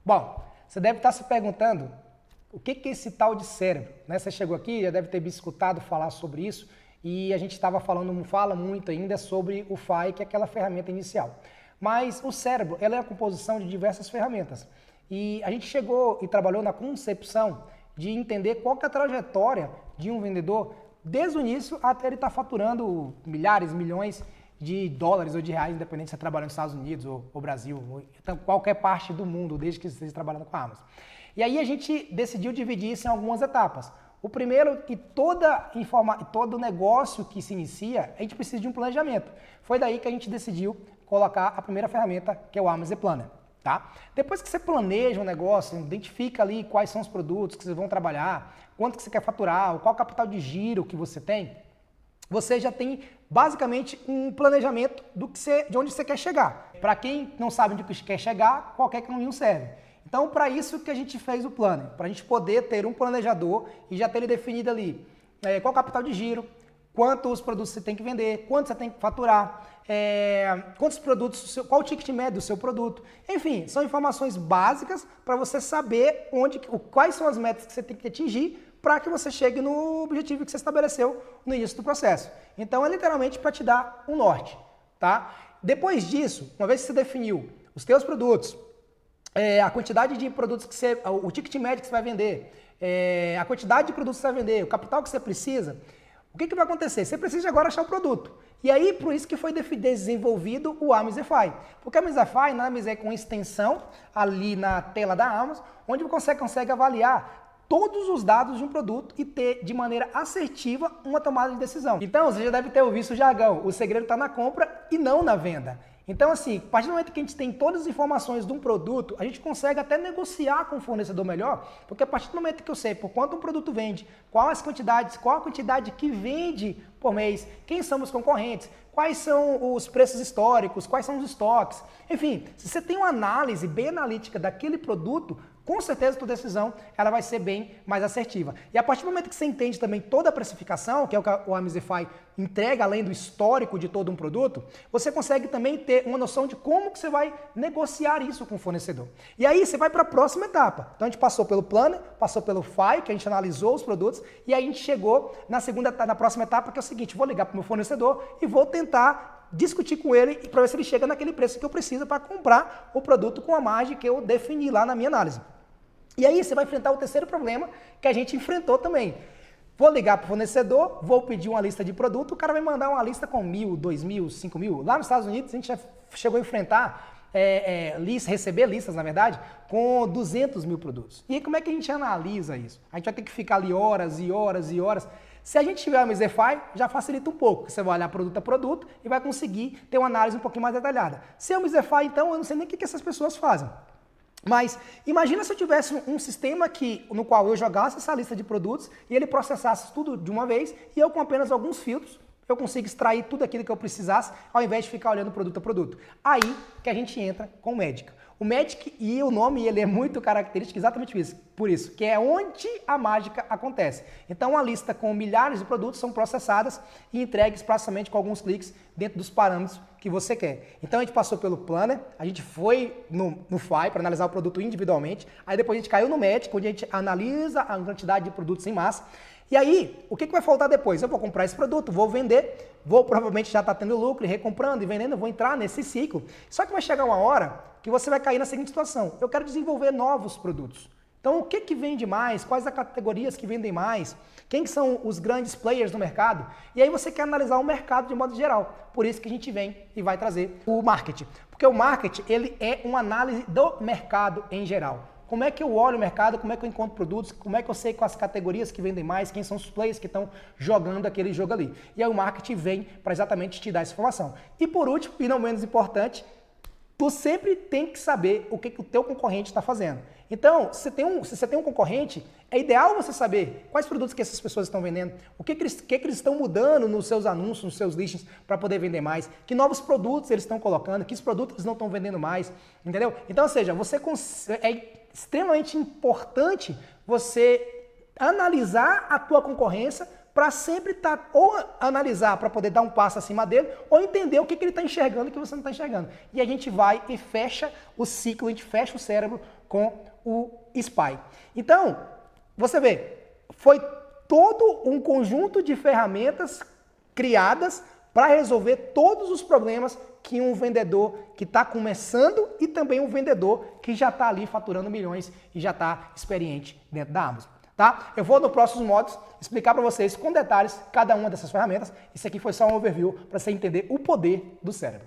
Bom, você deve estar se perguntando o que é esse tal de cérebro, né? Você chegou aqui, já deve ter me escutado falar sobre isso e a gente fala muito ainda sobre o FAI, que é aquela ferramenta inicial. Mas o cérebro, ela é a composição de diversas ferramentas e a gente chegou e trabalhou na concepção de entender qual que é a trajetória de um vendedor desde o início até ele estar faturando milhares, milhões de dólares ou de reais, independente se você trabalha nos Estados Unidos ou Brasil, ou então, qualquer parte do mundo, desde que você esteja trabalhando com a Amazon. E aí a gente decidiu dividir isso em algumas etapas. O primeiro, que todo negócio que se inicia, a gente precisa de um planejamento. Foi daí que a gente decidiu colocar a primeira ferramenta, que é o Amazon Planner. Tá? Depois que você planeja um negócio, identifica ali quais são os produtos que vocês vão trabalhar, quanto que você quer faturar, qual capital de giro que você tem, você já tem basicamente um planejamento de onde você quer chegar. Para quem não sabe onde quer chegar, qualquer caminho serve. Então, para isso que a gente fez o planner, para a gente poder ter um planejador e já ter ele definido ali qual capital de giro, quantos produtos você tem que vender, quanto você tem que faturar, quantos produtos, qual o ticket médio do seu produto. Enfim, são informações básicas para você saber quais são as metas que você tem que atingir para que você chegue no objetivo que você estabeleceu no início do processo. Então, é literalmente para te dar um norte, tá? Depois disso, uma vez que você definiu os teus produtos, a quantidade de produtos o ticket médio que você vai vender, a quantidade de produtos que você vai vender, o capital que você precisa, o que vai acontecer? Você precisa agora achar o produto. E aí, por isso que foi desenvolvido o Amazify. Porque o Amazify nada mais é com extensão ali na tela da Amazon, onde você consegue avaliar todos os dados de um produto e ter, de maneira assertiva, uma tomada de decisão. Então, você já deve ter ouvido o jargão. O segredo está na compra e não na venda. Então, assim, a partir do momento que a gente tem todas as informações de um produto, a gente consegue até negociar com o fornecedor melhor, porque a partir do momento que eu sei por quanto um produto vende, quais as quantidades, qual a quantidade que vende por mês, quem são os concorrentes, quais são os preços históricos, quais são os estoques, enfim, se você tem uma análise bem analítica daquele produto, com certeza a tua decisão ela vai ser bem mais assertiva. E a partir do momento que você entende também toda a precificação, que é o que o Amazify entrega além do histórico de todo um produto, você consegue também ter uma noção de como que você vai negociar isso com o fornecedor. E aí você vai para a próxima etapa. Então a gente passou pelo Planner, passou pelo FI, que a gente analisou os produtos, e aí a gente chegou na próxima etapa, que é o seguinte, vou ligar para o meu fornecedor e vou tentar discutir com ele para ver se ele chega naquele preço que eu preciso para comprar o produto com a margem que eu defini lá na minha análise. E aí você vai enfrentar o terceiro problema que a gente enfrentou também. Vou ligar para o fornecedor, vou pedir uma lista de produto, o cara vai mandar uma lista com 1.000, 2.000, 5.000. Lá nos Estados Unidos a gente já chegou a enfrentar, receber listas, na verdade, com 200 mil produtos. E aí como é que a gente analisa isso? A gente vai ter que ficar ali horas e horas e horas. Se a gente tiver o Amazify, já facilita um pouco, você vai olhar produto a produto e vai conseguir ter uma análise um pouquinho mais detalhada. Se é o Amazify, então, eu não sei nem o que essas pessoas fazem. Mas imagina se eu tivesse um sistema no qual eu jogasse essa lista de produtos e ele processasse tudo de uma vez e eu com apenas alguns filtros eu consigo extrair tudo aquilo que eu precisasse ao invés de ficar olhando produto a produto. Aí que a gente entra com o Magic. O Magic, e o nome ele é muito característico exatamente por isso, que é onde a mágica acontece. Então uma lista com milhares de produtos são processadas e entregues praticamente com alguns cliques dentro dos parâmetros que você quer. Então a gente passou pelo Planner, a gente foi no FI para analisar o produto individualmente, aí depois a gente caiu no Magic, onde a gente analisa a quantidade de produtos em massa. E aí, o que vai faltar depois? Eu vou comprar esse produto, vou vender, vou provavelmente já estar tendo lucro e recomprando e vendendo, vou entrar nesse ciclo. Só que vai chegar uma hora que você vai cair na seguinte situação, eu quero desenvolver novos produtos. Então, o que vende mais? Quais as categorias que vendem mais? Quem são os grandes players no mercado? E aí você quer analisar o mercado de modo geral. Por isso que a gente vem e vai trazer o marketing. Porque o marketing, ele é uma análise do mercado em geral. Como é que eu olho o mercado, como é que eu encontro produtos, como é que eu sei quais categorias que vendem mais, quem são os players que estão jogando aquele jogo ali. E aí o marketing vem para exatamente te dar essa informação. E por último, e não menos importante, tu sempre tem que saber o que o teu concorrente está fazendo. Então, se você tem um concorrente, é ideal você saber quais produtos que essas pessoas estão vendendo, o que eles estão mudando nos seus anúncios, nos seus listings para poder vender mais, que novos produtos eles estão colocando, que produtos eles não estão vendendo mais, entendeu? Então, ou seja, é extremamente importante você analisar a tua concorrência para sempre estar ou analisar para poder dar um passo acima dele, ou entender o que ele está enxergando e o que você não está enxergando. E a gente vai e fecha o ciclo, a gente fecha o cérebro com o SPY. Então, você vê, foi todo um conjunto de ferramentas criadas para resolver todos os problemas que um vendedor que está começando e também um vendedor que já está ali faturando milhões e já está experiente dentro da Amazon. Tá? Eu vou no próximos modos explicar para vocês com detalhes cada uma dessas ferramentas. Isso aqui foi só um overview para você entender o poder do cérebro.